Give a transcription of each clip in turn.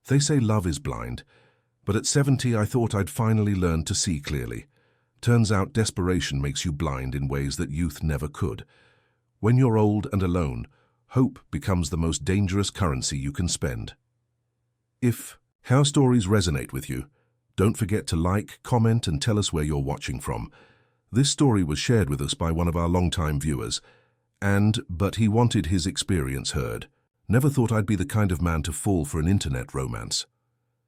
They say love is blind, but at 70 I thought I'd finally learned to see clearly. Turns out desperation makes you blind in ways that youth never could. When you're old and alone, hope becomes the most dangerous currency you can spend. If our stories resonate with you, don't forget to like, comment, and tell us where you're watching from. This story was shared with us by one of our longtime viewers, but he wanted his experience heard. Never thought I'd be the kind of man to fall for an internet romance.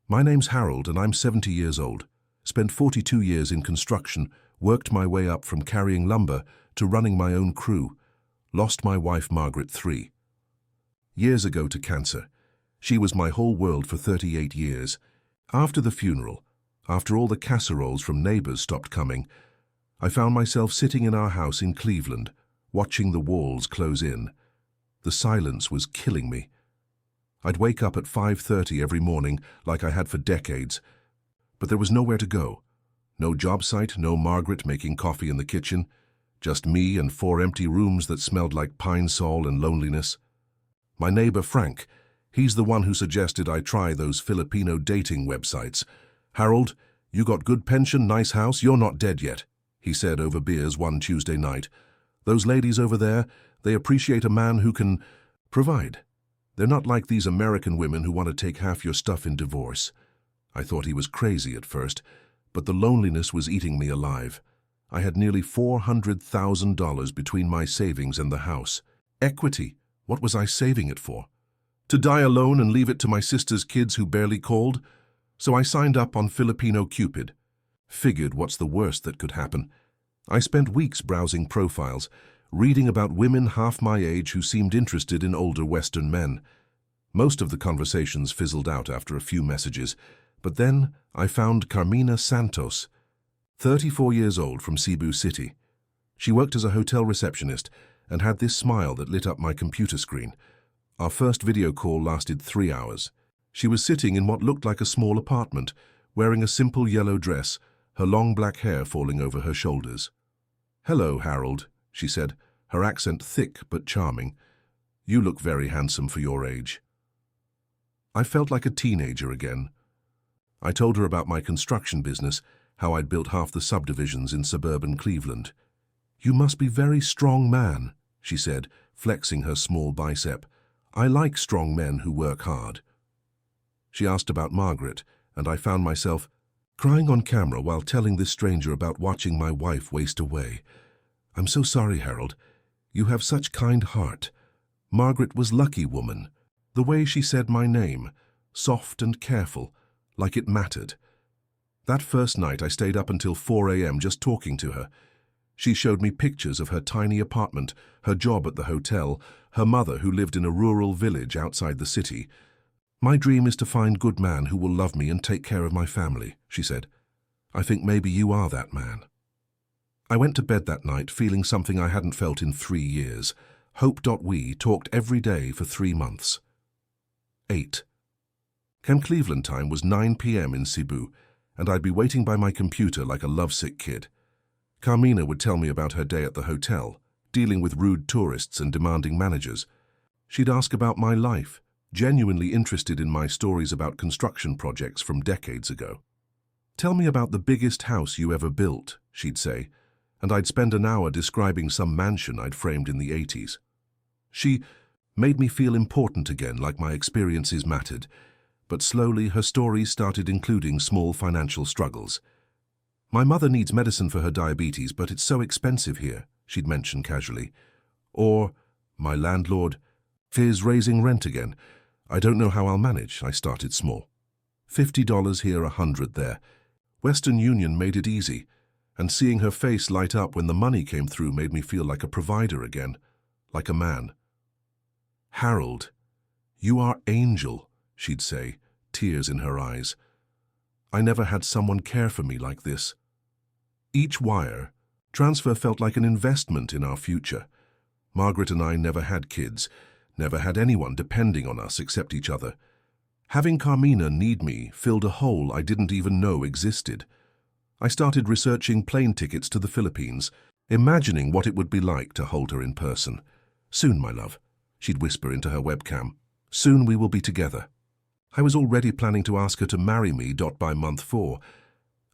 My name's Harold and I'm 70 years old. Spent 42 years in construction, worked my way up from carrying lumber to running my own crew. Lost my wife Margaret 3 years ago to cancer. She was my whole world for 38 years. After the funeral, after all the casseroles from neighbors stopped coming, I found myself sitting in our house in Cleveland, watching the walls close in. The silence was killing me. I'd wake up at 5:30 every morning like I had for decades, but there was nowhere to go. No job site, no Margaret making coffee in the kitchen, just me and 4 empty rooms that smelled like pine sol and loneliness. My neighbor Frank, he's the one who suggested I try those Filipino dating websites. "Harold, you got good pension, nice house, you're not dead yet," he said over beers one Tuesday night. "Those ladies over there, they appreciate a man who can provide. They're not like these American women who want to take half your stuff in divorce." I thought he was crazy at first, but the loneliness was eating me alive. I had nearly $400,000 between my savings and the house. Equity, what was I saving it for? To die alone and leave it to my sister's kids who barely called? So I signed up on Filipino Cupid. Figured what's the worst that could happen. I spent weeks browsing profiles, reading about women half my age who seemed interested in older Western men. Most of the conversations fizzled out after a few messages, but then I found Carmina Santos, 34 years old from Cebu City. She worked as a hotel receptionist and had this smile that lit up my computer screen. Our first video call lasted 3 hours. She was sitting in what looked like a small apartment, wearing a simple yellow dress, her long black hair falling over her shoulders. "Hello, Harold," she said, her accent thick but charming. "You look very handsome for your age." I felt like a teenager again. I told her about my construction business, how I'd built half the subdivisions in suburban Cleveland. "You must be a very strong man," she said, flexing her small bicep. "I like strong men who work hard." She asked about Margaret, and I found myself crying on camera while telling this stranger about watching my wife waste away. "I'm so sorry, Harold. You have such kind heart. Margaret was lucky woman. The way she said my name, soft and careful, like it mattered. That first night I stayed up until 4 a.m. just talking to her. She showed me pictures of her tiny apartment, her job at the hotel, her mother who lived in a rural village outside the city. "My dream is to find good man who will love me and take care of my family," she said. "I think maybe you are that man." I went to bed that night feeling something I hadn't felt in 3 years. Hope.we talked every day for 3 months. 8. Camp Cleveland time was 9 p.m. in Cebu, and I'd be waiting by my computer like a lovesick kid. Carmina would tell me about her day at the hotel, dealing with rude tourists and demanding managers. She'd ask about my life, genuinely interested in my stories about construction projects from decades ago. "Tell me about the biggest house you ever built," she'd say, and I'd spend an hour describing some mansion I'd framed in the 80s. She made me feel important again, like my experiences mattered, but slowly her stories started including small financial struggles. "My mother needs medicine for her diabetes, but it's so expensive here," she'd mention casually. Or, "My landlord fears raising rent again. I don't know how I'll manage." I started small. $50 here, $100 there. Western Union made it easy, and seeing her face light up when the money came through made me feel like a provider again, like a man. "Harold, you are angel," she'd say, tears in her eyes. I never had someone care for me like this. Each wire transfer felt like an investment in our future. Margaret and I never had kids, never had anyone depending on us except each other. Having Carmina need me filled a hole I didn't even know existed. I started researching plane tickets to the Philippines, imagining what it would be like to hold her in person. "Soon, my love," she'd whisper into her webcam. "Soon we will be together." I was already planning to ask her to marry me. By month 4,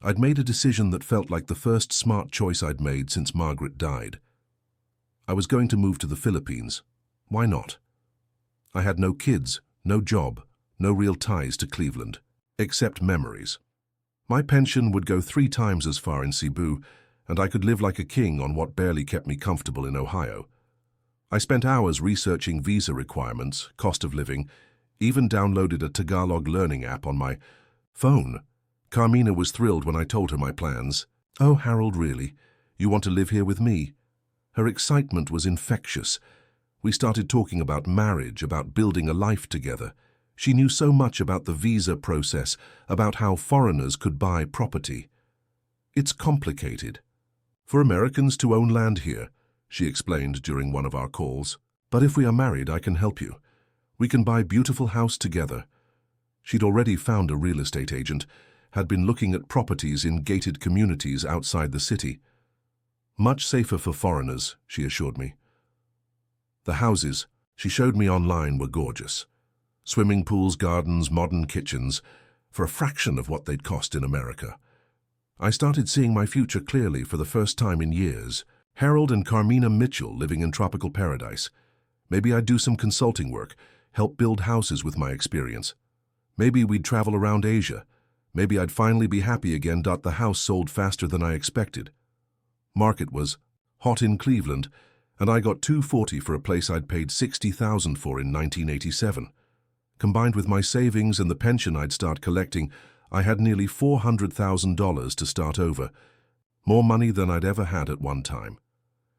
I'd made a decision that felt like the first smart choice I'd made since Margaret died. I was going to move to the Philippines. Why not? I had no kids, no job, no real ties to Cleveland, except memories. My pension would go 3 times as far in Cebu, and I could live like a king on what barely kept me comfortable in Ohio. I spent hours researching visa requirements, cost of living, even downloaded a Tagalog learning app on my phone. Carmina was thrilled when I told her my plans. "Oh, Harold, really? You want to live here with me?" Her excitement was infectious. We started talking about marriage, about building a life together. She knew so much about the visa process, about how foreigners could buy property. "It's complicated for Americans to own land here," she explained during one of our calls. "But if we are married, I can help you. We can buy a beautiful house together." She'd already found a real estate agent, had been looking at properties in gated communities outside the city. "Much safer for foreigners," she assured me. The houses she showed me online were gorgeous. Swimming pools, gardens, modern kitchens, for a fraction of what they'd cost in America. I started seeing my future clearly for the first time in years. Harold and Carmina Mitchell living in tropical paradise. Maybe I'd do some consulting work, help build houses with my experience. Maybe we'd travel around Asia. Maybe I'd finally be happy again. The house sold faster than I expected. Market was hot in Cleveland, and I got $240 for a place I'd paid $60,000 for in 1987. Combined with my savings and the pension I'd start collecting, I had nearly $400,000 to start over. More money than I'd ever had at one time.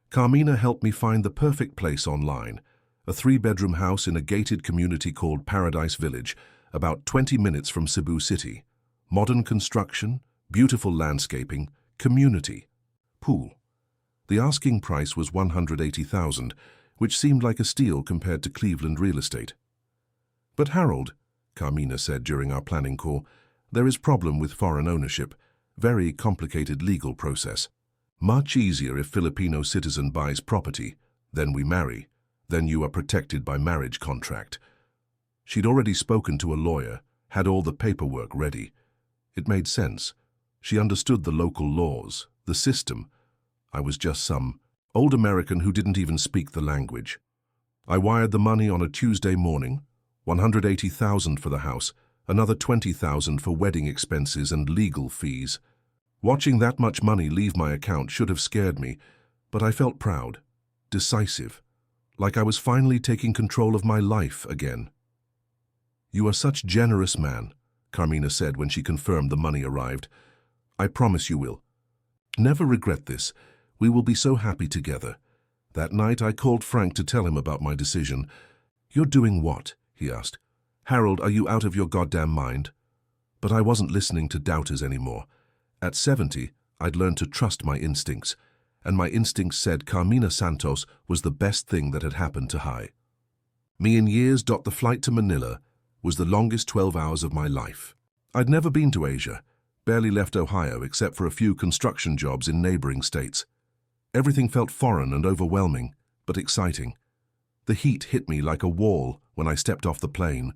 Carmina helped me find the perfect place online, a 3-bedroom house in a gated community called Paradise Village, about 20 minutes from Cebu City. Modern construction, beautiful landscaping, community, pool. The asking price was $180,000, which seemed like a steal compared to Cleveland real estate. "But Harold," Carmina said during our planning call, "there is problem with foreign ownership. Very complicated legal process. Much easier if Filipino citizen buys property, then we marry, then you are protected by marriage contract." She'd already spoken to a lawyer, had all the paperwork ready. It made sense. She understood the local laws, the system. I was just some old American who didn't even speak the language. I wired the money on a Tuesday morning, $180,000 for the house, another $20,000 for wedding expenses and legal fees. Watching that much money leave my account should have scared me, but I felt proud, decisive, like I was finally taking control of my life again. "You are such a generous man," Carmina said when she confirmed the money arrived. "I promise you will. Never regret this. We will be so happy together." That night I called Frank to tell him about my decision. "You're doing what?" he asked. "Harold, are you out of your goddamn mind?" But I wasn't listening to doubters anymore. At 70, I'd learned to trust my instincts, and my instincts said Carmina Santos was the best thing that had happened to Hai. Me in years. The flight to Manila was the longest 12 hours of my life. I'd never been to Asia, barely left Ohio except for a few construction jobs in neighboring states. Everything felt foreign and overwhelming, but exciting. The heat hit me like a wall when I stepped off the plane.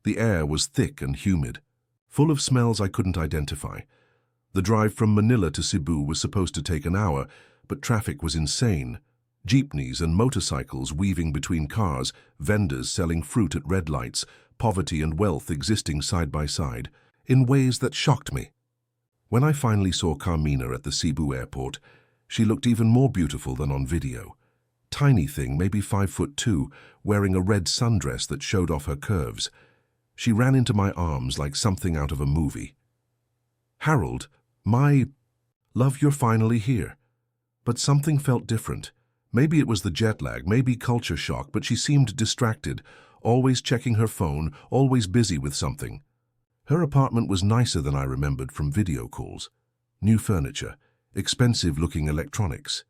The air was thick and humid, full of smells I couldn't identify. The drive from Manila to Cebu was supposed to take an hour, but traffic was insane. Jeepneys and motorcycles weaving between cars, vendors selling fruit at red lights, poverty and wealth existing side by side, in ways that shocked me. When I finally saw Carmina at the Cebu airport, she looked even more beautiful than on video. Tiny thing, maybe 5'2", wearing a red sundress that showed off her curves. She ran into my arms like something out of a movie. "Harold, my love, you're finally here." But something felt different. Maybe it was the jet lag, maybe culture shock, but she seemed distracted, always checking her phone, always busy with something. Her apartment was nicer than I remembered from video calls. New furniture, expensive-looking electronics.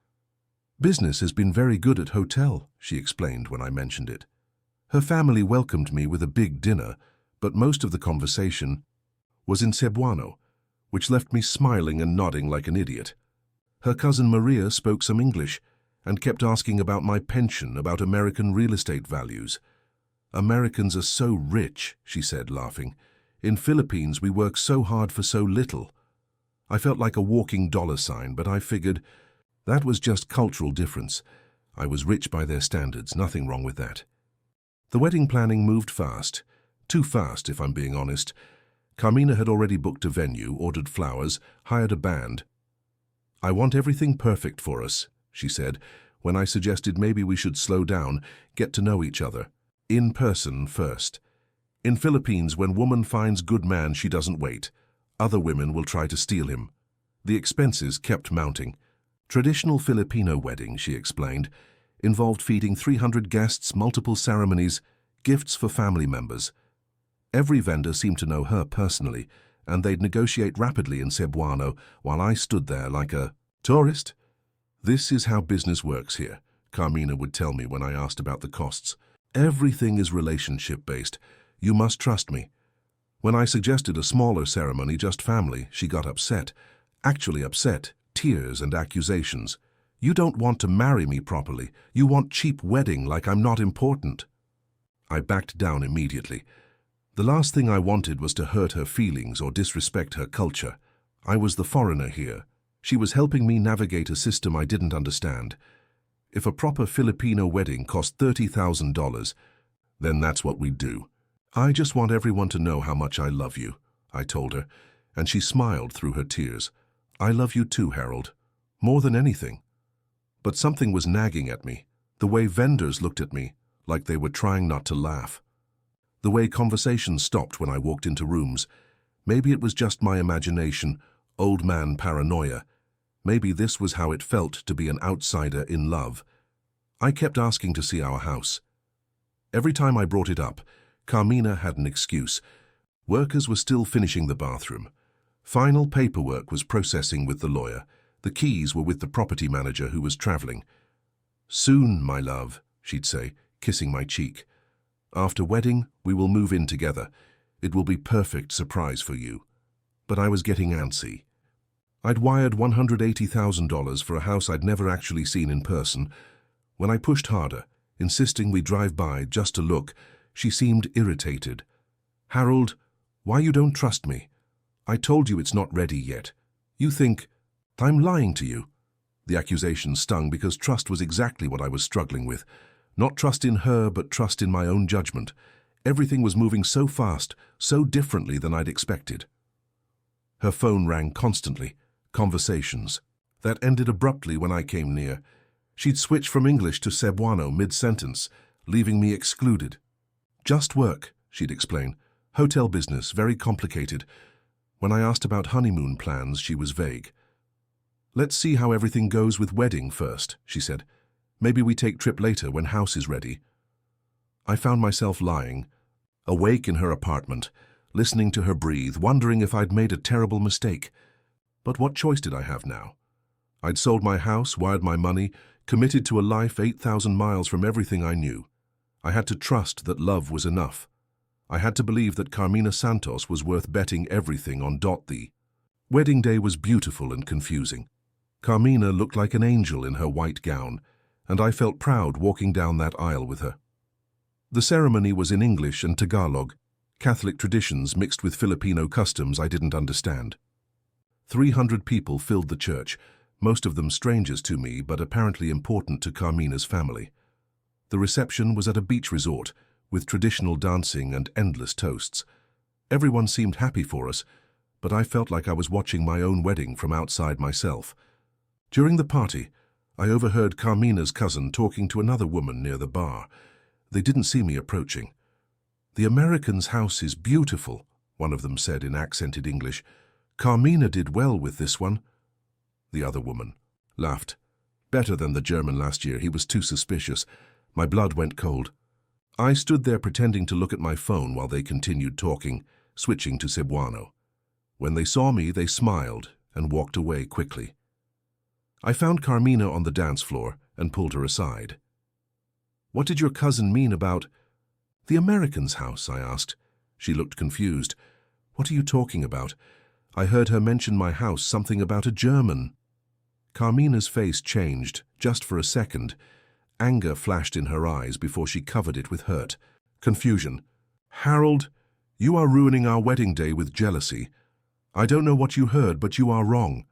"Business has been very good at hotel," she explained when I mentioned it. Her family welcomed me with a big dinner, but most of the conversation was in Cebuano, which left me smiling and nodding like an idiot. Her cousin Maria spoke some English and kept asking about my pension, about American real estate values. Americans are so rich, she said, laughing. In Philippines, we work so hard for so little. I felt like a walking dollar sign, but I figured that was just cultural difference. I was rich by their standards, nothing wrong with that. The wedding planning moved fast. Too fast, if I'm being honest. Carmina had already booked a venue, ordered flowers, hired a band. I want everything perfect for us, she said, when I suggested maybe we should slow down, get to know each other. In person first. In Philippines, when woman finds good man, she doesn't wait. Other women will try to steal him. The expenses kept mounting. Traditional Filipino wedding, she explained, involved feeding 300 guests, multiple ceremonies, gifts for family members. Every vendor seemed to know her personally, and they'd negotiate rapidly in Cebuano while I stood there like a tourist. This is how business works here, Carmina would tell me when I asked about the costs. Everything is relationship-based. You must trust me. When I suggested a smaller ceremony, just family, she got upset. Actually upset, tears and accusations. You don't want to marry me properly. You want cheap wedding like I'm not important. I backed down immediately. The last thing I wanted was to hurt her feelings or disrespect her culture. I was the foreigner here. She was helping me navigate a system I didn't understand. If a proper Filipino wedding cost $30,000, then that's what we'd do. I just want everyone to know how much I love you, I told her, and she smiled through her tears. I love you too, Harold. More than anything. But something was nagging at me. The way vendors looked at me, like they were trying not to laugh. The way conversations stopped when I walked into rooms. Maybe it was just my imagination, old man paranoia. Maybe this was how it felt to be an outsider in love. I kept asking to see our house. Every time I brought it up, Carmina had an excuse. Workers were still finishing the bathroom. Final paperwork was processing with the lawyer. The keys were with the property manager who was traveling. Soon, my love, she'd say, kissing my cheek. After wedding, we will move in together. It will be perfect surprise for you. But I was getting antsy. I'd wired $180,000 for a house I'd never actually seen in person. When I pushed harder, insisting we drive by just to look, she seemed irritated. Harold, why you don't trust me? I told you it's not ready yet. You think I'm lying to you. The accusation stung because trust was exactly what I was struggling with. Not trust in her, but trust in my own judgment. Everything was moving so fast, so differently than I'd expected. Her phone rang constantly. Conversations. That ended abruptly when I came near. She'd switch from English to Cebuano mid-sentence, leaving me excluded. Just work, she'd explain. Hotel business, very complicated. When I asked about honeymoon plans, she was vague. Let's see how everything goes with wedding first, she said. Maybe we take trip later when house is ready. I found myself lying, awake in her apartment, listening to her breathe, wondering if I'd made a terrible mistake. But what choice did I have now? I'd sold my house, wired my money, committed to a life 8,000 miles from everything I knew. I had to trust that love was enough. I had to believe that Carmina Santos was worth betting everything on. The wedding day was beautiful and confusing. Carmina looked like an angel in her white gown, and I felt proud walking down that aisle with her. The ceremony was in English and Tagalog, Catholic traditions mixed with Filipino customs I didn't understand. 300 people filled the church, most of them strangers to me, but apparently important to Carmina's family. The reception was at a beach resort, with traditional dancing and endless toasts. Everyone seemed happy for us, but I felt like I was watching my own wedding from outside myself. During the party, I overheard Carmina's cousin talking to another woman near the bar. They didn't see me approaching. "The American's house is beautiful," one of them said in accented English. "Carmina did well with this one." The other woman laughed. "Better than the German last year. He was too suspicious." My blood went cold. I stood there pretending to look at my phone while they continued talking, switching to Cebuano. When they saw me, they smiled and walked away quickly. I found Carmina on the dance floor and pulled her aside. "What did your cousin mean about the American's house?" I asked. She looked confused. "What are you talking about? I heard her mention my house, something about a German." Carmina's face changed, just for a second. Anger flashed in her eyes before she covered it with hurt. Confusion. Harold, you are ruining our wedding day with jealousy. I don't know what you heard, but you are wrong.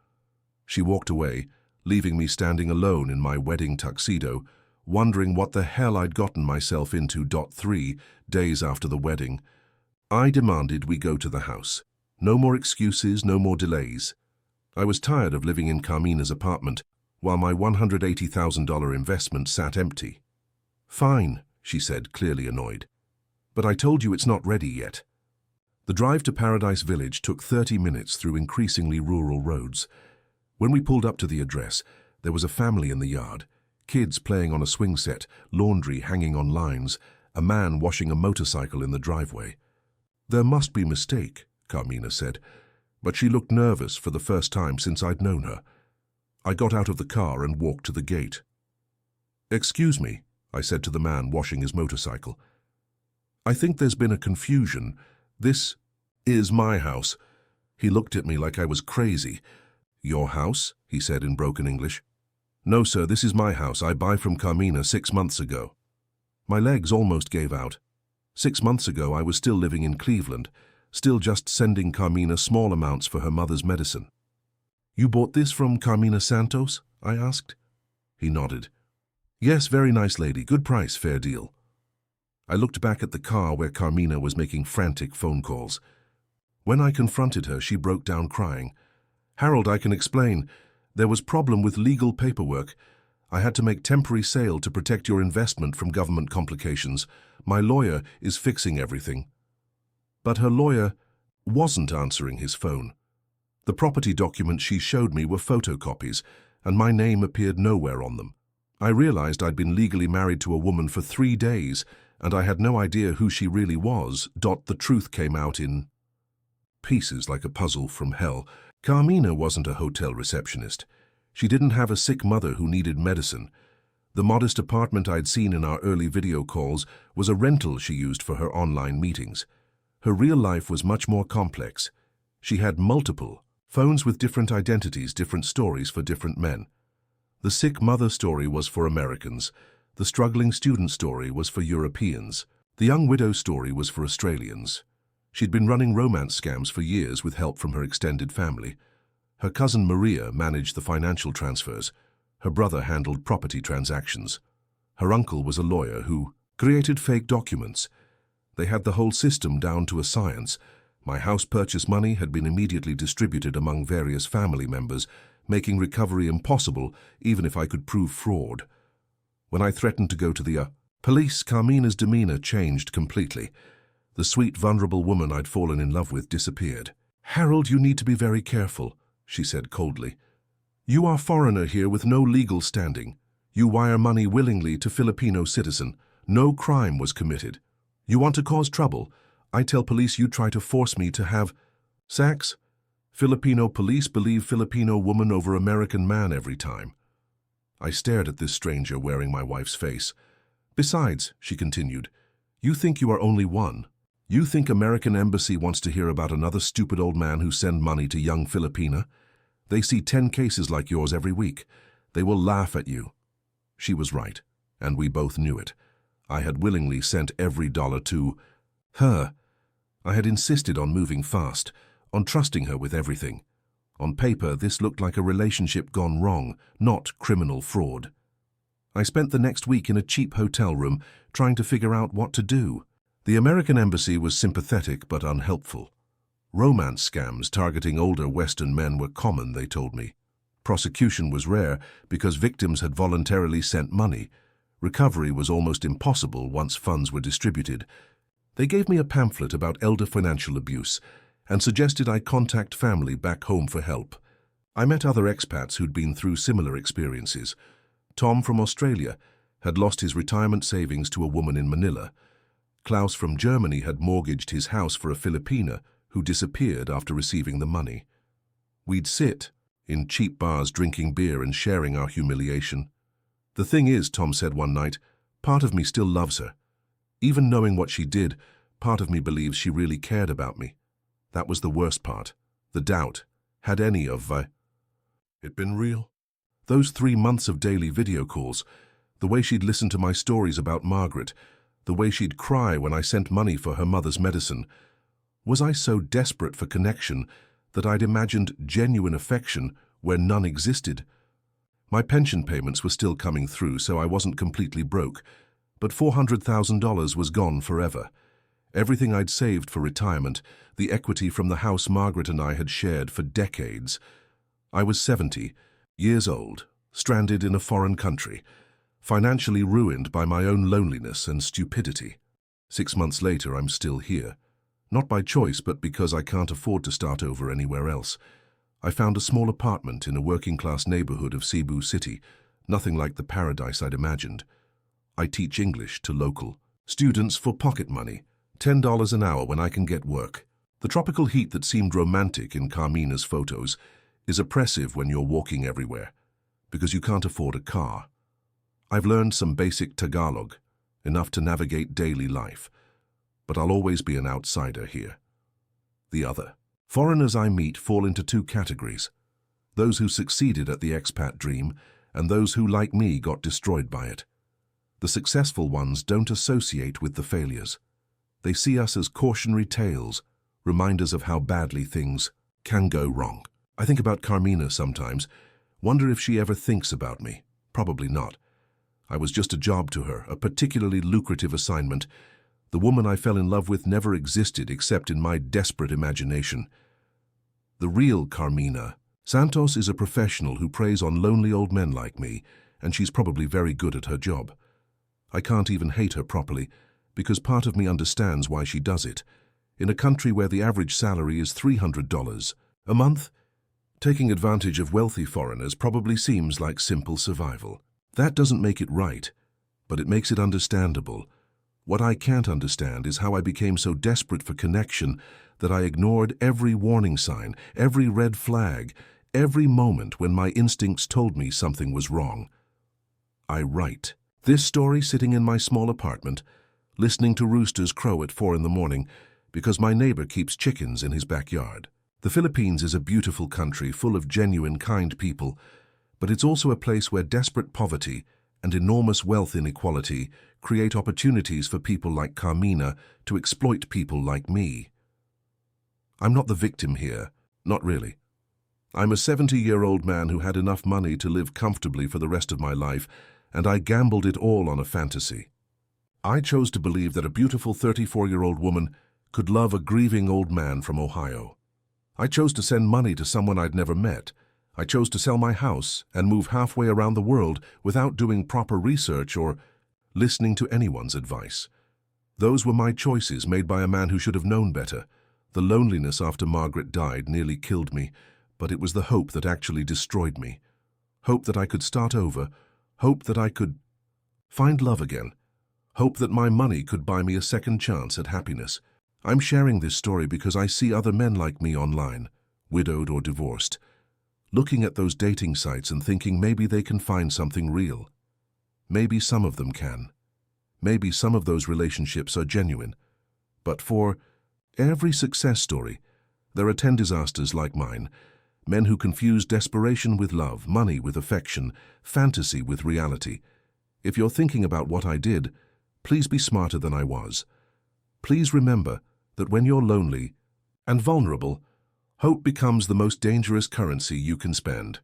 She walked away, leaving me standing alone in my wedding tuxedo, wondering what the hell I'd gotten myself into. 3 days after the wedding, I demanded we go to the house. No more excuses, no more delays. I was tired of living in Carmina's apartment, while my $180,000 investment sat empty. Fine, she said, clearly annoyed. But I told you it's not ready yet. The drive to Paradise Village took 30 minutes through increasingly rural roads. When we pulled up to the address, there was a family in the yard, kids playing on a swing set, laundry hanging on lines, a man washing a motorcycle in the driveway. There must be mistake, Carmina said, but she looked nervous for the first time since I'd known her. I got out of the car and walked to the gate. Excuse me, I said to the man washing his motorcycle. I think there's been a confusion. This is my house. He looked at me like I was crazy. Your house? He said in broken English. No, sir, this is my house. I buy from Carmina 6 months ago. My legs almost gave out. 6 months ago, I was still living in Cleveland, still just sending Carmina small amounts for her mother's medicine. You bought this from Carmina Santos? I asked. He nodded. Yes, very nice lady. Good price, fair deal. I looked back at the car where Carmina was making frantic phone calls. When I confronted her, she broke down crying. Harold, I can explain. There was problem with legal paperwork. I had to make temporary sale to protect your investment from government complications. My lawyer is fixing everything. But her lawyer wasn't answering his phone. The property documents she showed me were photocopies, and my name appeared nowhere on them. I realized I'd been legally married to a woman for 3 days, and I had no idea who she really was. The truth came out in pieces like a puzzle from hell. Carmina wasn't a hotel receptionist. She didn't have a sick mother who needed medicine. The modest apartment I'd seen in our early video calls was a rental she used for her online meetings. Her real life was much more complex. She had multiple phones with different identities, different stories for different men. The sick mother story was for Americans. The struggling student story was for Europeans. The young widow story was for Australians. She'd been running romance scams for years with help from her extended family. Her cousin Maria managed the financial transfers. Her brother handled property transactions. Her uncle was a lawyer who created fake documents. They had the whole system down to a science. My house purchase money had been immediately distributed among various family members, making recovery impossible even if I could prove fraud. When I threatened to go to the police, Carmina's demeanor changed completely. The sweet, vulnerable woman I'd fallen in love with disappeared. Harold, you need to be very careful, she said coldly. You are a foreigner here with no legal standing. You wire money willingly to Filipino citizen. No crime was committed. You want to cause trouble? I tell police you try to force me to have sex? Filipino police believe Filipino woman over American man every time. I stared at this stranger wearing my wife's face. Besides, she continued, you think you are only one. You think American embassy wants to hear about another stupid old man who send money to young Filipina? They see 10 cases like yours every week. They will laugh at you. She was right, and we both knew it. I had willingly sent every dollar to her. I had insisted on moving fast, on trusting her with everything. On paper, this looked like a relationship gone wrong, not criminal fraud. I spent the next week in a cheap hotel room trying to figure out what to do. The American embassy was sympathetic but unhelpful. Romance scams targeting older Western men were common, they told me. Prosecution was rare because victims had voluntarily sent money. Recovery was almost impossible once funds were distributed. They gave me a pamphlet about elder financial abuse and suggested I contact family back home for help. I met other expats who'd been through similar experiences. Tom from Australia had lost his retirement savings to a woman in Manila. Klaus from Germany had mortgaged his house for a Filipina who disappeared after receiving the money. We'd sit in cheap bars drinking beer and sharing our humiliation. The thing is, Tom said one night, part of me still loves her. Even knowing what she did, part of me believes she really cared about me. That was the worst part, the doubt. Had any of it been real? Those 3 months of daily video calls, the way she'd listened to my stories about Margaret, the way she'd cry when I sent money for her mother's medicine. Was I so desperate for connection that I'd imagined genuine affection where none existed? My pension payments were still coming through, so I wasn't completely broke, but $400,000 was gone forever. Everything I'd saved for retirement, the equity from the house Margaret and I had shared for decades. I was 70 years old, stranded in a foreign country, financially ruined by my own loneliness and stupidity. 6 months later, I'm still here. Not by choice, but because I can't afford to start over anywhere else. I found a small apartment in a working-class neighborhood of Cebu City, nothing like the paradise I'd imagined. I teach English to local students for pocket money, $10 an hour when I can get work. The tropical heat that seemed romantic in Carmina's photos is oppressive when you're walking everywhere, because you can't afford a car. I've learned some basic Tagalog, enough to navigate daily life, but I'll always be an outsider here. The other. Foreigners I meet fall into two categories: those who succeeded at the expat dream and those who, like me, got destroyed by it. The successful ones don't associate with the failures. They see us as cautionary tales, reminders of how badly things can go wrong. I think about Carmina sometimes, wonder if she ever thinks about me. Probably not. I was just a job to her, a particularly lucrative assignment. The woman I fell in love with never existed except in my desperate imagination. The real Carmina. Santos is a professional who preys on lonely old men like me, and she's probably very good at her job. I can't even hate her properly, because part of me understands why she does it. In a country where the average salary is $300 a month, taking advantage of wealthy foreigners probably seems like simple survival. That doesn't make it right, but it makes it understandable. What I can't understand is how I became so desperate for connection that I ignored every warning sign, every red flag, every moment when my instincts told me something was wrong. I write this story sitting in my small apartment, listening to roosters crow at 4 in the morning because my neighbor keeps chickens in his backyard. The Philippines is a beautiful country full of genuine, kind people, but it's also a place where desperate poverty and enormous wealth inequality create opportunities for people like Carmina to exploit people like me. I'm not the victim here, not really. I'm a 70-year-old man who had enough money to live comfortably for the rest of my life, and I gambled it all on a fantasy. I chose to believe that a beautiful 34-year-old woman could love a grieving old man from Ohio. I chose to send money to someone I'd never met. I chose to sell my house and move halfway around the world without doing proper research or listening to anyone's advice. Those were my choices made by a man who should have known better. The loneliness after Margaret died nearly killed me, but it was the hope that actually destroyed me. Hope that I could start over, hope that I could find love again, hope that my money could buy me a second chance at happiness. I'm sharing this story because I see other men like me online, widowed or divorced, looking at those dating sites and thinking maybe they can find something real. Maybe some of them can. Maybe some of those relationships are genuine. But for every success story, there are 10 disasters like mine, men who confuse desperation with love, money with affection, fantasy with reality. If you're thinking about what I did, please be smarter than I was. Please remember that when you're lonely and vulnerable, hope becomes the most dangerous currency you can spend.